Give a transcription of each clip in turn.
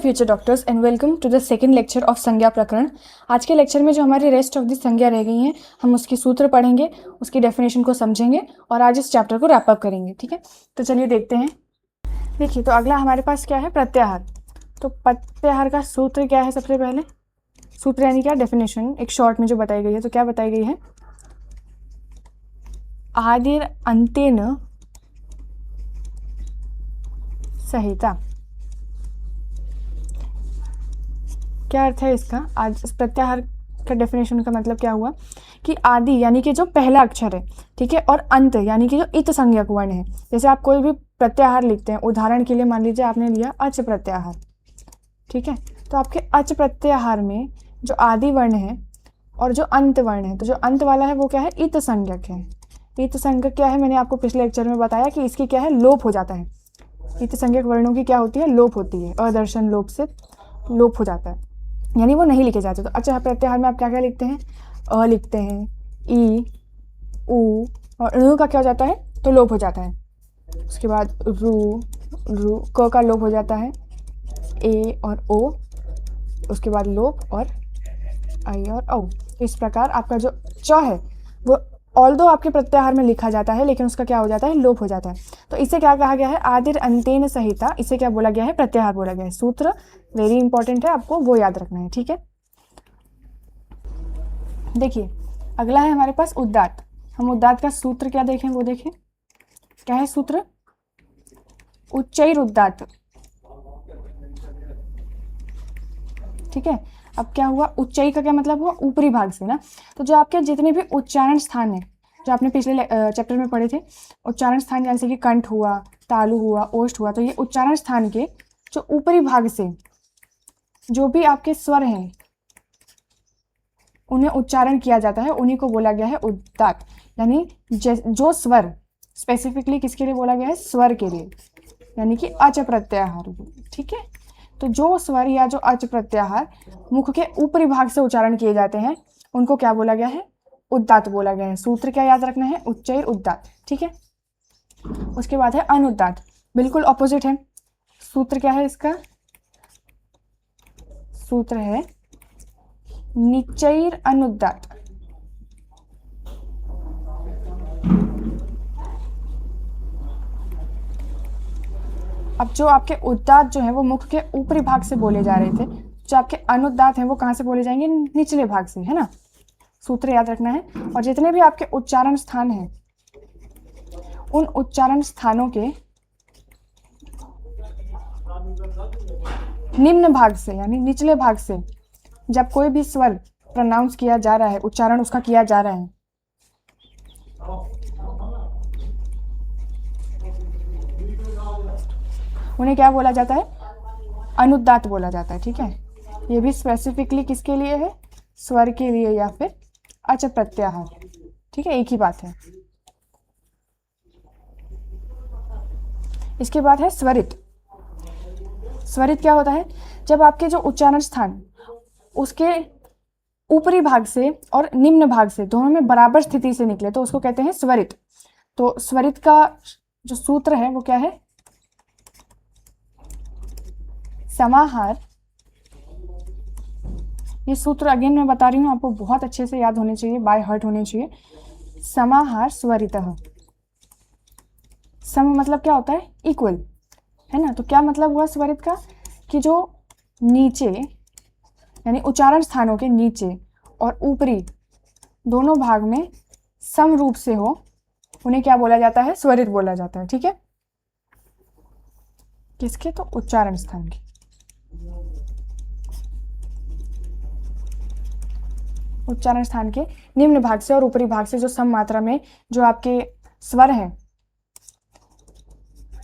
Future doctors and welcome to the second lecture of संज्ञा प्रकरण। आज के लेक्चर में जो हमारी रेस्ट ऑफ द संज्ञा रह गई हैं, हम उसकी सूत्र पढ़ेंगे, उसकी डेफिनेशन को समझेंगे और आज इस चैप्टर को रैप अप करेंगे। ठीक है, तो चलिए देखते हैं। देखिए, तो अगला हमारे पास क्या है, प्रत्याहार। तो प्रत्याहार का सूत्र क्या है? सबसे पहले सूत्र यानी क्या, डेफिनेशन एक शॉर्ट में जो बताई गई है। तो क्या बताई गई है? आदिर अंतेन सहिता। क्या अर्थ है इसका? आज इस प्रत्याहार का डेफिनेशन का मतलब क्या हुआ कि आदि यानी कि जो पहला अक्षर है, ठीक है, और अंत यानी कि जो इत संज्ञक वर्ण है। जैसे आप कोई भी प्रत्याहार लिखते हैं, उदाहरण के लिए मान लीजिए आपने लिया अच प्रत्याहार, ठीक है, तो आपके अच प्रत्याहार में जो आदि वर्ण है और जो अंत वर्ण है, तो जो अंत वाला है वो क्या है? इत संज्ञक है। इत संज्ञक क्या है? मैंने आपको पिछले लेक्चर में बताया कि इसकी क्या है, लोप हो जाता है। इत संज्ञक वर्णों की क्या होती है? लोप होती है। अदर्शन लोप से लोप हो जाता है, यानी वो नहीं लिखे जाते। तो अच्छा प्रत्याहार में आप क्या क्या लिखते हैं? अ लिखते हैं, ई, उ और ऋ का क्या हो जाता है? तो लोप हो जाता है। उसके बाद रू क का लोप हो जाता है, ए और ओ, उसके बाद लोप और आई और औ। इस प्रकार आपका जो च है वो ऑल्दो आपके प्रत्याहार में लिखा जाता है, लेकिन उसका क्या हो जाता है? लोप हो जाता है। तो इसे क्या कहा गया है? आदिर अंतेन सहिता। इसे क्या बोला गया है? प्रत्याहार बोला गया है। सूत्र वेरी इंपॉर्टेंट है, आपको वो याद रखना है। ठीक है, देखिए अगला है हमारे पास उदात्त। हम उदात्त का सूत्र क्या देखें, वो देखें। क्या है सूत्र? उच्चैर उदात्त। ठीक है, अब क्या हुआ? उच्चाई का क्या मतलब हुआ? ऊपरी भाग से ना। तो जो आपके जितने भी उच्चारण स्थान है, जो आपने पिछले चैप्टर में पढ़े थे, उच्चारण स्थान जैसे कि कंठ हुआ, तालु हुआ, ओष्ठ हुआ, तो ये उच्चारण स्थान के जो ऊपरी भाग से जो भी आपके स्वर हैं उन्हें उच्चारण किया जाता है, उन्हीं को बोला गया है उदात्त। यानी जो स्वर स्पेसिफिकली किसके लिए बोला गया है? स्वर के लिए, यानी कि अच प्रत्याहार। ठीक है, तो जो स्वर या जो अच प्रत्याहार मुख के ऊपरी भाग से उच्चारण किए जाते हैं उनको क्या बोला गया है? उदात्त बोला गया है। सूत्र क्या याद रखना है? उच्चैर उदात्त। ठीक है, उसके बाद है अनुदात्त, बिल्कुल ऑपोजिट है। सूत्र क्या है इसका? सूत्र है निचैर अनुदात्त। अब जो आपके उदात्त जो है वो मुख के ऊपरी भाग से बोले जा रहे थे, जो आपके अनुदात्त हैं वो कहाँ से बोले जाएंगे? निचले भाग से, है ना। सूत्र याद रखना है। और जितने भी आपके उच्चारण स्थान हैं उन उच्चारण स्थानों के निम्न भाग से यानी निचले भाग से जब कोई भी स्वर प्रोनाउंस किया जा रहा है, उच्चारण उसका किया जा रहा है, उन्हें क्या बोला जाता है? अनुदात्त बोला जाता है। ठीक है, ये भी स्पेसिफिकली किसके लिए है? स्वर के लिए या फिर अच प्रत्याहार। ठीक है, एक ही बात है। इसके बाद है स्वरित। स्वरित क्या होता है? जब आपके जो उच्चारण स्थान उसके ऊपरी भाग से और निम्न भाग से दोनों में बराबर स्थिति से निकले तो उसको कहते हैं स्वरित। तो स्वरित का जो सूत्र है वो क्या है? समाहार। ये सूत्र अगेन मैं बता रही हूँ, आपको बहुत अच्छे से याद होने चाहिए, बाय हार्ट होने चाहिए। समाहार स्वरितः। सम मतलब क्या होता है? इक्वल, है ना। तो क्या मतलब हुआ स्वरित का? कि जो नीचे यानी उच्चारण स्थानों के नीचे और ऊपरी दोनों भाग में सम रूप से हो, उन्हें क्या बोला जाता है? स्वरित बोला जाता है। ठीक है, किसके? तो उच्चारण स्थान के। उच्चारण स्थान के निम्न भाग से और ऊपरी भाग से जो सम मात्रा में जो आपके स्वर हैं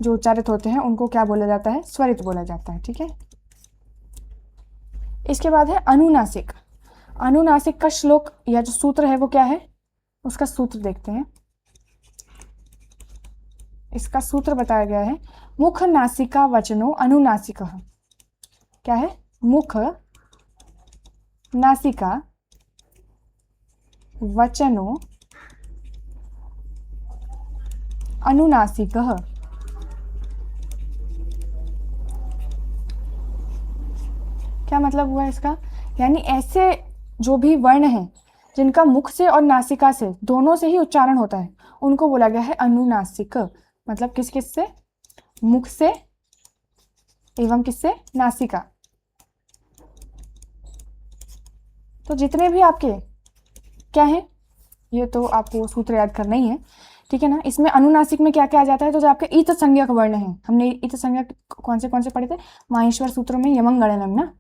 जो उच्चारित होते हैं उनको क्या बोला जाता है? स्वरित बोला जाता है। ठीक है, इसके बाद है अनुनासिक। अनुनासिक का श्लोक या जो सूत्र है वो क्या है? उसका सूत्र देखते हैं। इसका सूत्र बताया गया है मुख नासिका वचनो अनुनासिकः। क्या है? मुख नासिका वचनो अनुनासिकः। क्या मतलब हुआ इसका? यानी ऐसे जो भी वर्ण हैं जिनका मुख से और नासिका से दोनों से ही उच्चारण होता है उनको बोला गया है अनुनासिक। मतलब किस किस से? मुख से एवं किससे? नासिका। तो जितने भी आपके क्या है, ये तो आपको सूत्र याद करना ही है, ठीक है ना। इसमें अनुनासिक में क्या क्या आ जाता है? तो जो आपके इत संज्ञक वर्ण है, हमने इत संज्ञक कौन से पढ़े थे? माहेश्वर सूत्र में यमंगणनम ना।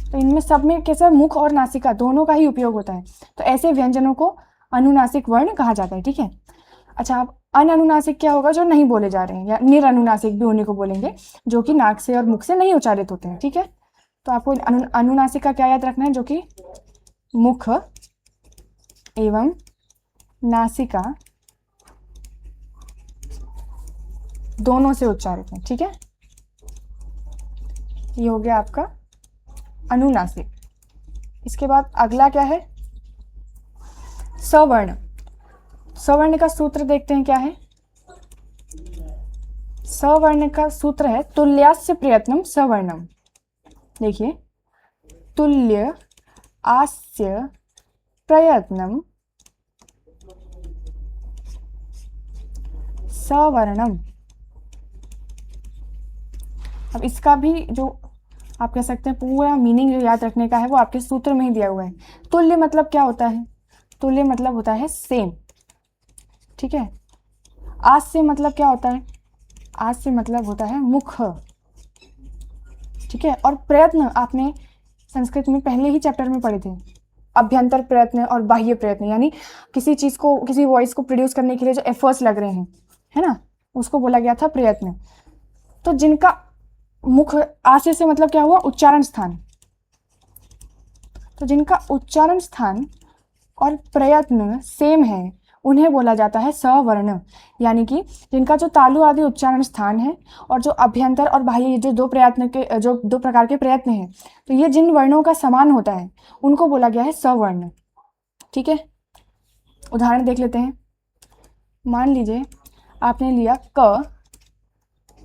तो इनमें सब में कैसे मुख और नासिका दोनों का ही उपयोग होता है, तो ऐसे व्यंजनों को अनुनासिक वर्ण कहा जाता है, ठीक है। अच्छा, अब अनअनुनासिक क्या होगा? जो नहीं बोले जा रहे हैं, या निरअनुनासिक भी उन्हीं को बोलेंगे जो कि नाक से और मुख से नहीं उच्चारित होते हैं, ठीक है। तो आपको अनुनासिक का क्या याद रखना है? जो कि मुख एवं नासिका दोनों से उच्चारित है, ठीक है। ये हो गया आपका अनुनासिक। इसके बाद अगला क्या है? सवर्ण। सवर्ण का सूत्र देखते हैं क्या है। सवर्ण का सूत्र है तुल्यास्य प्रयत्नम सवर्णम। देखिए, तुल्य आस्य प्रयत्नम सवर्णम। अब इसका भी जो आप कह सकते हैं पूरा मीनिंग जो याद रखने का है वो आपके सूत्र में ही दिया हुआ है। तुल्य मतलब क्या होता है? तुल्य मतलब होता है सेम, ठीक है। आस्य मतलब क्या होता है? आस्य मतलब होता है मुख, ठीक है। और प्रयत्न आपने संस्कृत में पहले ही चैप्टर में पढ़े थे, अभ्यंतर प्रयत्न और बाह्य प्रयत्न, यानी किसी चीज को, किसी वॉइस को प्रोड्यूस करने के लिए जो एफर्ट्स लग रहे हैं, है ना, उसको बोला गया था प्रयत्न। तो जिनका मुख आस्य से मतलब क्या हुआ? उच्चारण स्थान। तो जिनका उच्चारण स्थान और प्रयत्न सेम है उन्हें बोला जाता है सवर्ण। यानी कि जिनका जो तालु आदि उच्चारण स्थान है और जो अभ्यंतर और बाह्य जो दो प्रकार के प्रयत्न हैं, तो ये जिन वर्णों का समान होता है उनको बोला गया है सवर्ण, ठीक है। उदाहरण देख लेते हैं। मान लीजिए आपने लिया क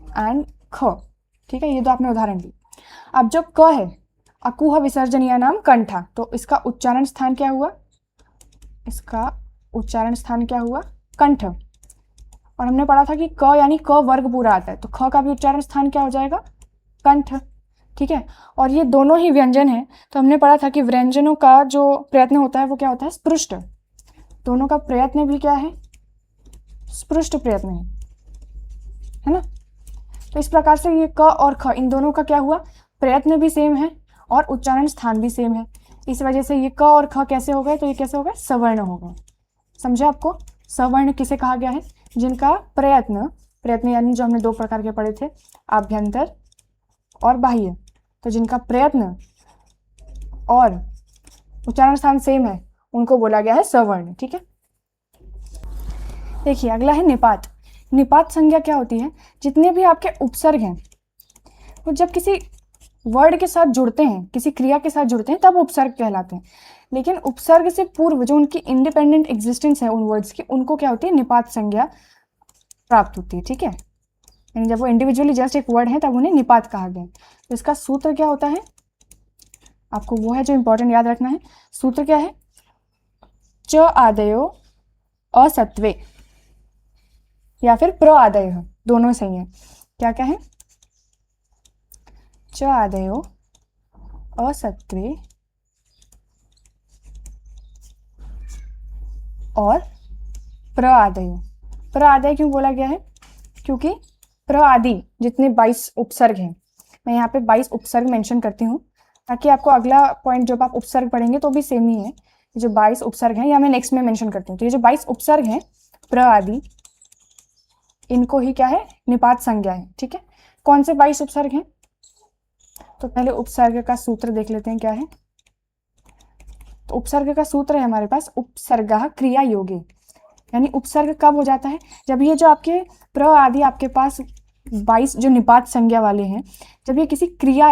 एंड ख, ठीक है, ये तो आपने उदाहरण ली। अब जो क है, अकुह विसर्जनीय नाम कंठा, तो इसका उच्चारण स्थान क्या हुआ? इसका उच्चारण स्थान क्या हुआ? कंठ। और हमने पढ़ा था कि क यानी क वर्ग पूरा आता है, तो ख का भी उच्चारण स्थान क्या हो जाएगा? कंठ, ठीक है। और ये दोनों ही व्यंजन है, तो हमने पढ़ा था कि व्यंजनों का जो प्रयत्न होता है वो क्या होता है? स्पृष्ट। दोनों का प्रयत्न भी क्या है? स्पृष्ट प्रयत्न है ना। तो इस प्रकार से ये क और ख इन दोनों का क्या हुआ? प्रयत्न भी सेम है और उच्चारण स्थान भी सेम है। इस वजह से ये क और ख कैसे हो गए? तो ये कैसे हो गए? सवर्ण हो गए। समझे आपको? सवर्ण किसे कहा गया है? जिनका प्रयत्न यानी जो हमने दो प्रकार के पढ़े थे, आभ्यंतर और बाह्य, तो जिनका प्रयत्न और उच्चारण स्थान सेम है उनको बोला गया है सवर्ण, ठीक है। देखिए अगला है निपात। निपात संज्ञा क्या होती है? जितने भी आपके उपसर्ग हैं वो जब किसी वर्ड के साथ जुड़ते हैं, किसी क्रिया के साथ जुड़ते हैं, तब उपसर्ग कहलाते हैं। लेकिन उपसर्ग से पूर्व जो उनकी इंडिपेंडेंट एग्जिस्टेंस है उन वर्ड्स की, उनको क्या होती है? निपात संज्ञा प्राप्त होती है, ठीक है। यानी जब वो इंडिविजुअली जस्ट एक वर्ड है तब उन्हें निपात कहा गया। तो इसका सूत्र क्या होता है? आपको वो है जो इंपॉर्टेंट याद रखना है। सूत्र क्या है? च आदयो असत्वे या फिर प्र आदय, दोनों सही है। क्या क्या है? च आदयो असत्वे और प्र आदय। प्र आदय क्यों बोला गया है? क्योंकि प्र आदि जितने 22 उपसर्ग हैं, मैं यहाँ पे 22 उपसर्ग मेंशन करती हूँ ताकि आपको अगला पॉइंट जब आप उपसर्ग पढ़ेंगे तो भी सेम ही है। ये जो 22 उपसर्ग हैं या मैं नेक्स्ट में मेंशन करती हूँ, तो ये जो 22 उपसर्ग हैं प्र आदि, इनको ही क्या है? निपात संज्ञा है, ठीक है। कौन से 22 उपसर्ग हैं? तो पहले उपसर्ग का सूत्र देख लेते हैं क्या है। तो उपसर्ग का सूत्र है हमारे पास उपसर्गः क्रिया योगे। यानी उपसर्ग कब हो जाता है? जब ये जो आपके प्र आदि आपके पास 22 जो निपात संज्ञा वाले हैं, जब ये किसी क्रिया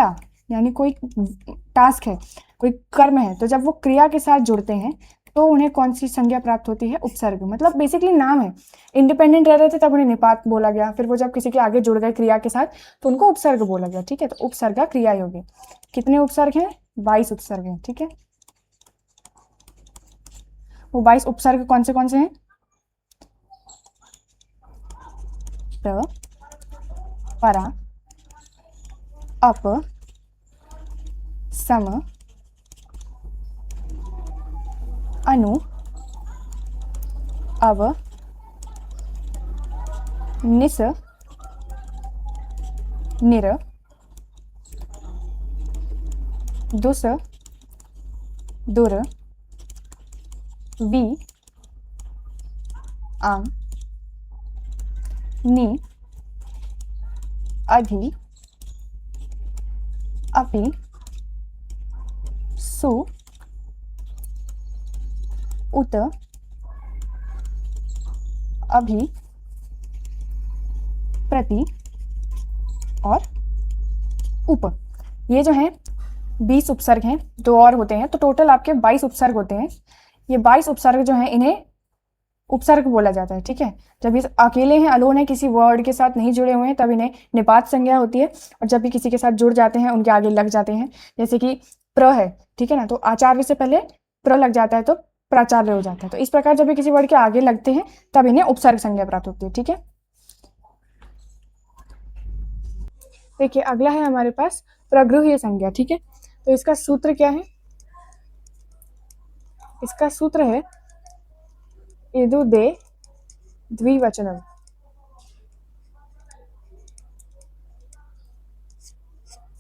यानी कोई टास्क है, कोई कर्म है, तो जब वो क्रिया के साथ जुड़ते हैं तो उन्हें कौन सी संज्ञा प्राप्त होती है? उपसर्ग। मतलब बेसिकली नाम है, इंडिपेंडेंट रह रहे थे तब उन्हें निपात बोला गया, फिर वो जब किसी के आगे जुड़ गए क्रिया के साथ तो उनको उपसर्ग बोला गया। ठीक है, तो उपसर्ग क्रिया योगी। कितने उपसर्ग हैं? 22 उपसर्ग हैं। ठीक है, वो 22 उपसर्ग कौन से हैं? ट, परा, अप, सम, अनु, अव, निस, निर, दुस, दुर, वि, आम, नि, अधि, अपि, सु, उत, अभि, प्रति और उप। ये जो है 20 उपसर्ग हैं, 2 और होते हैं, तो टोटल आपके 22 उपसर्ग होते हैं। ये 22 उपसर्ग जो हैं इन्हें उपसर्ग बोला जाता है। ठीक है, जब ये अकेले हैं, अलोन है, किसी वर्ड के साथ नहीं जुड़े हुए हैं, तब इन्हें निपात संज्ञा होती है। और जब भी किसी के साथ जुड़ जाते हैं, उनके आगे लग जाते हैं, जैसे कि प्र है, ठीक है ना, तो आचार्य से पहले प्र लग जाता है तो प्राचार्य हो जाता है। तो इस प्रकार जब भी किसी वर्ड के आगे लगते हैं तब इन्हें उपसर्ग संज्ञा प्राप्त होती है। ठीक है, देखिए अगला है हमारे पास प्रगृह्य संज्ञा। ठीक है, तो इसका सूत्र क्या है? इसका सूत्र है इदु दे द्विवचनम।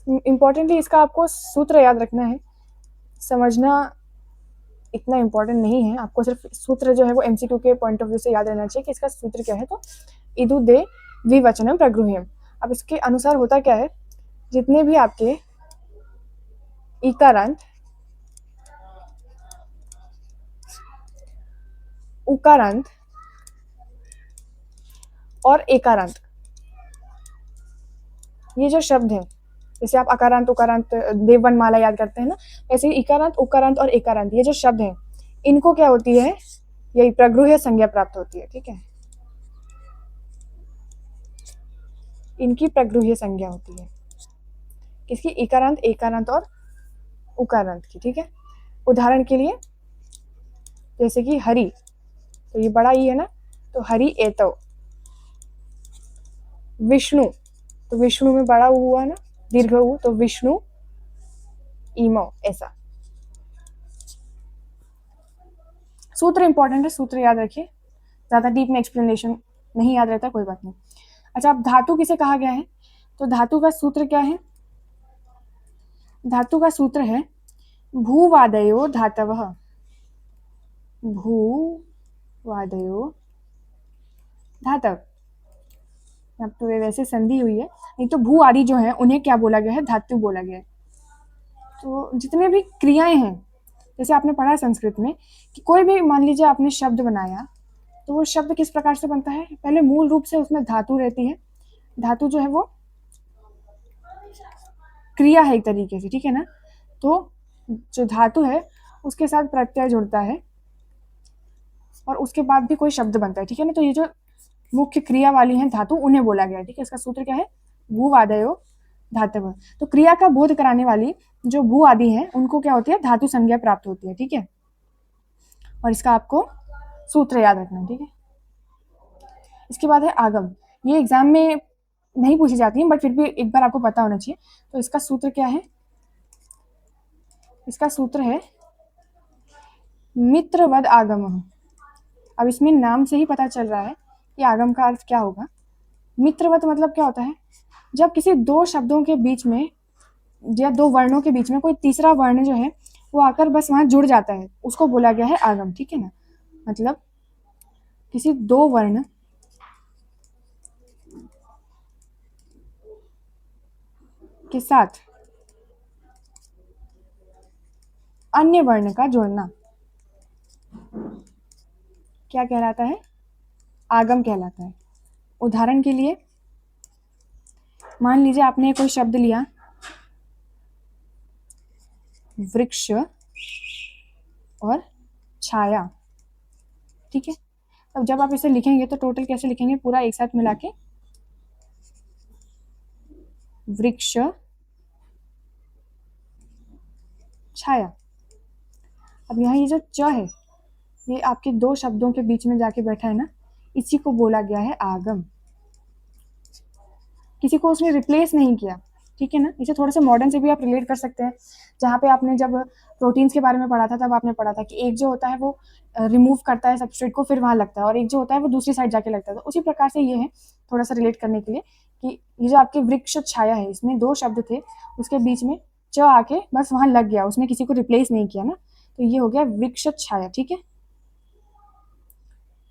इंपॉर्टेंटली इसका आपको सूत्र याद रखना है, समझना इतना इंपॉर्टेंट नहीं है, आपको सिर्फ सूत्र जो है वो एमसीक्यू के पॉइंट ऑफ व्यू से याद रहना चाहिए कि इसका सूत्र क्या है। तो इदु दे द्विवचनम प्रगृह्यम। अब इसके अनुसार होता क्या है, जितने भी आपके इकारांत, उकारांत और एकारांत, ये जो शब्द हैं, जैसे आप अकारांत उकारांत देववन माला याद करते हैं ना, ऐसे इकारांत उकारांत और एकारांत, ये जो शब्द हैं इनको क्या होती है, यही प्रगृह्य संज्ञा प्राप्त होती है। ठीक है, इनकी प्रगृह्य संज्ञा होती है, किसकी? इकारांत, एकारांत और उकारांत की। ठीक है, उदाहरण के लिए जैसे कि हरि, तो ये बड़ा ई है ना, तो हरि एतव। विष्णु, तो विष्णु में बड़ा ऊ हुआ ना, दीर्घ ऊ, तो विष्णु ईमो। ऐसा सूत्र इंपॉर्टेंट है, सूत्र याद रखिए, ज्यादा डीप में एक्सप्लेनेशन नहीं याद रहता, कोई बात नहीं। अच्छा, अब धातु किसे कहा गया है? तो धातु का सूत्र क्या है? धातु का सूत्र है भूवादयो धातवः। भूवादयो धातव, अब तो वैसे संधि हुई है, नहीं तो भू आदि जो है उन्हें क्या बोला गया है? धातु बोला गया है। तो जितने भी क्रियाएं हैं, जैसे आपने पढ़ा है संस्कृत में कि कोई भी, मान लीजिए आपने शब्द बनाया, तो वो शब्द किस प्रकार से बनता है? पहले मूल रूप से उसमें धातु रहती है, धातु जो है वो क्रिया है एक तरीके से। ठीक है ना, तो जो धातु है उसके साथ प्रत्यय जुड़ता है और उसके बाद भी कोई शब्द बनता है। ठीक है ना, तो ये जो मुख्य क्रिया वाली हैं धातु, उन्हें बोला गया है। ठीक है, इसका सूत्र क्या है? भू आदयो धातव। तो क्रिया का बोध कराने वाली जो भू आदि हैं उनको क्या होती है? धातु संज्ञा प्राप्त होती है। ठीक है, और इसका आपको सूत्र याद रखना है। ठीक है, इसके बाद है आगम। ये एग्जाम में नहीं पूछी जाती है, बट फिर भी एक बार आपको पता होना चाहिए। तो इसका सूत्र क्या है? इसका सूत्र है मित्रवद आगम। अब इसमें नाम से ही पता चल रहा है कि आगम का अर्थ क्या होगा। मित्रवत मतलब क्या होता है? जब किसी दो शब्दों के बीच में या दो वर्णों के बीच में कोई तीसरा वर्ण जो है वो आकर बस वहां जुड़ जाता है, उसको बोला गया है आगम। ठीक है ना, मतलब किसी दो वर्ण के साथ अन्य वर्ण का जोड़ना क्या कहलाता है? आगम कहलाता है। उदाहरण के लिए मान लीजिए आपने कोई शब्द लिया, वृक्ष और छाया, ठीक है। अब जब आप इसे लिखेंगे तो टोटल कैसे लिखेंगे, पूरा एक साथ मिला के वृक्ष छाया। अब यहाँ ये जो च है ये आपके दो शब्दों के बीच में जाके बैठा है ना, इसी को बोला गया है आगम। किसी को उसने रिप्लेस नहीं किया, ठीक है ना। इसे थोड़ा सा मॉडर्न से भी आप रिलेट कर सकते हैं, जहाँ पे आपने जब प्रोटीन्स के बारे में पढ़ा था तब आपने पढ़ा था कि एक जो होता है वो रिमूव करता है सबस्ट्रेट को, फिर वहाँ लगता है, और एक जो होता है वो दूसरी साइड जाके लगता है। तो उसी प्रकार से ये है, थोड़ा सा रिलेट करने के लिए, कि ये जो आपके वृक्ष छाया है इसमें दो शब्द थे, उसके बीच में च आके बस वहाँ लग गया, उसने किसी को रिप्लेस नहीं किया ना, तो ये हो गया वृक्ष छाया, ठीक है।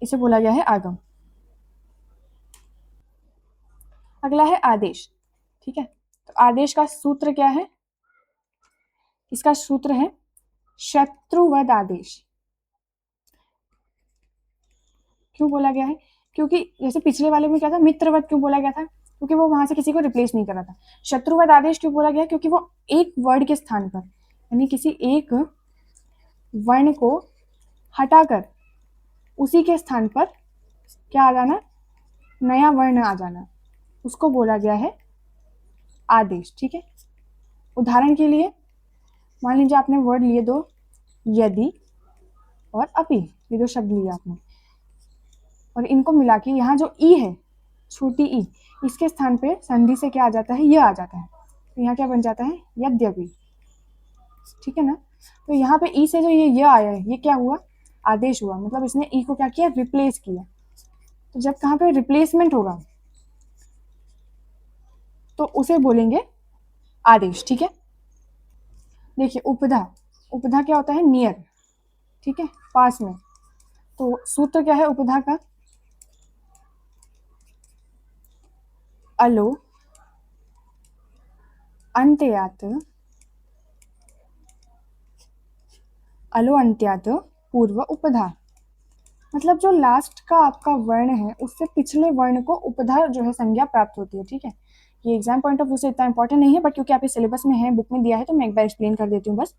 इसे बोला गया है आगम। अगला है आदेश, ठीक है। तो आदेश का सूत्र क्या है, इसका सूत्र है शत्रुवद आदेश। क्यों बोला गया है, क्योंकि जैसे पिछले वाले में क्या था, मित्रवत क्यों बोला गया था, क्योंकि वो वहां से किसी को रिप्लेस नहीं कर रहा था। शत्रुवद आदेश क्यों बोला गया, क्योंकि वो एक वर्ड के स्थान पर, यानी किसी एक वर्ण को हटाकर उसी के स्थान पर क्या आ जाना, नया वर्ण आ जाना, उसको बोला गया है आदेश, ठीक है। उदाहरण के लिए मान लीजिए आपने वर्ड लिए दो, यदि और अपि, ये दो शब्द लिए आपने, और इनको मिला के यहाँ जो ई है, छोटी ई, इसके स्थान पे संधि से क्या आ जाता है, यह आ जाता है, तो यहाँ क्या बन जाता है, यद्यपि, ठीक है ना। तो यहाँ पे ई से जो ये आया है, ये क्या हुआ, आदेश हुआ, मतलब इसने ई को क्या किया, रिप्लेस किया। तो जब कहाँ पे रिप्लेसमेंट होगा तो उसे बोलेंगे आदेश, ठीक है। देखिए उपधा, उपधा क्या होता है, नियर, ठीक है, पास में। तो सूत्र क्या है उपधा का, अलो अंत्यात, अलो अंत्यात पूर्व उपधा, मतलब जो लास्ट का आपका वर्ण है उससे पिछले वर्ण को उपधा जो है संज्ञा प्राप्त होती है, ठीक है। ये एग्जाम पॉइंट ऑफ व्यू से इतना इंपॉर्टेंट नहीं है, बट क्योंकि आपके सिलेबस में है, बुक में दिया है, तो मैं एक बार एक्सप्लेन कर देती हूँ बस।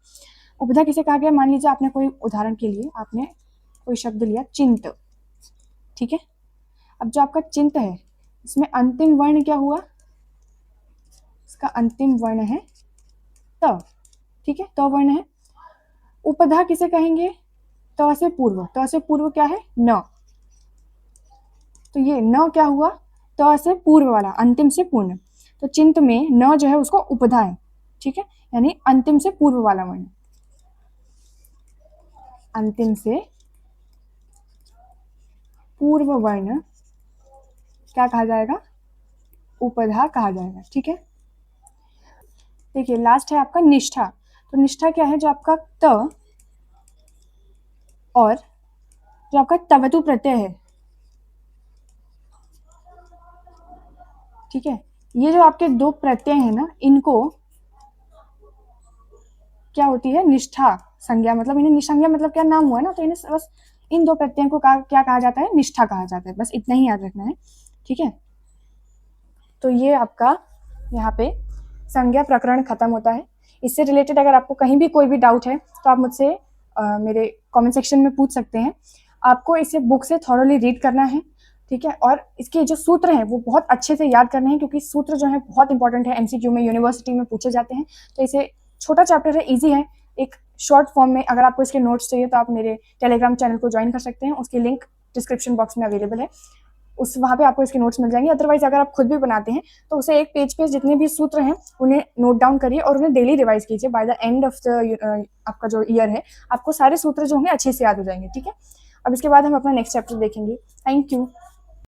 उपधा किसे कहा गया, मान लीजिए आपने कोई, उदाहरण के लिए आपने कोई शब्द लिया चिंत, ठीक है। अब जो आपका चिंत है इसमें अंतिम वर्ण क्या हुआ, इसका अंतिम वर्ण है त, ठीक है, त वर्ण है। उपधा किसे कहेंगे, त से पूर्व, त से पूर्व क्या है, न, तो ये न क्या हुआ, त से पूर्व वाला, अंतिम से पूर्ण, तो चिंत में न जो है उसको उपधा है, ठीक है, यानी अंतिम से पूर्व वाला वर्ण, अंतिम से पूर्व वर्ण क्या कहा जाएगा, उपधा कहा जाएगा, ठीक है। देखिए लास्ट है आपका निष्ठा, तो निष्ठा क्या है, जो आपका त और जो आपका तवतु प्रत्यय है, ठीक है, ये जो आपके दो प्रत्यय है ना, इनको क्या होती है, निष्ठा संज्ञा, मतलब इन्हें निसंज्ञा मतलब क्या, नाम हुआ ना, तो इन्हें बस इन दो प्रत्ययों को क्या कहा जाता है, निष्ठा कहा जाता है, बस इतना ही याद रखना है, ठीक है। तो ये आपका यहाँ पे संज्ञा प्रकरण खत्म होता है। इससे रिलेटेड अगर आपको कहीं भी कोई भी डाउट है तो आप मुझसे मेरे कमेंट सेक्शन में पूछ सकते हैं। आपको इसे बुक से थॉरोली रीड करना है, ठीक है, और इसके जो सूत्र हैं वो बहुत अच्छे से याद करने हैं, क्योंकि सूत्र जो है बहुत इंपॉर्टेंट है, एमसीक्यू में, यूनिवर्सिटी में पूछे जाते हैं। तो इसे छोटा चैप्टर है, ईजी है, एक शॉर्ट फॉर्म में। अगर आपको इसके नोट्स चाहिए तो आप मेरे टेलीग्राम चैनल को ज्वाइन कर सकते हैं, उसकी लिंक डिस्क्रिप्शन बॉक्स में अवेलेबल है, उस वहाँ पे आपको इसके नोट्स मिल जाएंगे। अदरवाइज अगर आप खुद भी बनाते हैं तो उसे एक पेज पे जितने भी सूत्र हैं उन्हें नोट डाउन करिए और उन्हें डेली रिवाइज कीजिए। By the end of the आपका जो ईयर है आपको सारे सूत्र जो होंगे अच्छे से याद हो जाएंगे, ठीक है। अब इसके बाद हम अपना नेक्स्ट चैप्टर देखेंगे। Thank you.